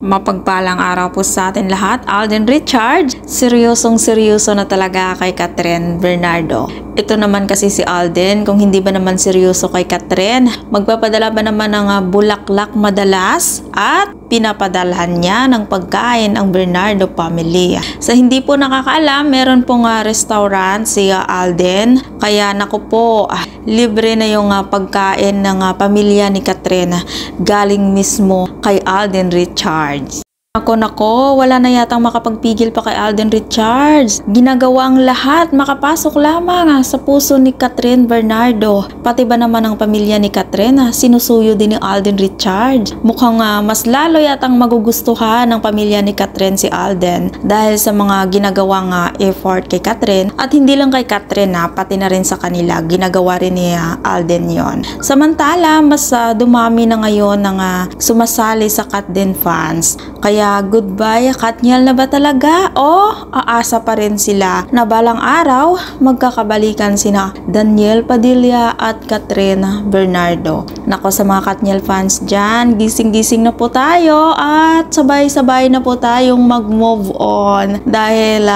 Mapagpalang araw po sa atin lahat. Alden Richards, seryosong-seryoso na talaga kay Kathryn Bernardo. Ito naman kasi si Alden, kung hindi ba naman seryoso kay Kathryn, magpapadala ba naman ng bulaklak madalas at pinapadalhan niya ng pagkain ang Bernardo family. Sa hindi po nakakaalam, meron pong restaurant si Alden, kaya naku po, libre na yung pagkain ng pamilya ni Kathryn galing mismo kay Alden Richards. Nako, wala na yatang makapagpigil pa kay Alden Richards. Ginagawa ang lahat, makapasok lamang sa puso ni Kathryn Bernardo. Pati ba naman ang pamilya ni Kathryn, sinusuyo din ni Alden Richards. Mukhang mas lalo yatang magugustuhan ng pamilya ni Kathryn si Alden dahil sa mga ginagawang effort kay Kathryn. At hindi lang kay Kathryn, pati na rin sa kanila, ginagawa rin ni Alden yon. Samantala, mas dumami na ngayon ng sumasali sa Katden fans. Kaya goodbye, Katniel na ba talaga? O aasa pa rin sila na balang araw magkakabalikan sina Daniel Padilla at Kathryn Bernardo. Nako, sa mga Katniel fans dyan, gising-gising na po tayo at sabay-sabay na po tayong mag-move on dahil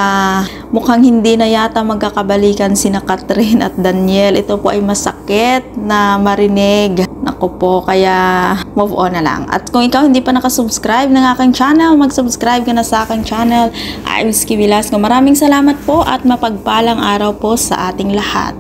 mukhang hindi na yata magkakabalikan sina Kathryn at Daniel. Ito po ay masakit na marinig. Nako po, kaya move on na lang. At kung ikaw hindi pa nakasubscribe ng aking channel, mag-subscribe ka na sa aking channel. I'm Ski Velasco. Maraming salamat po at mapagpalang araw po sa ating lahat.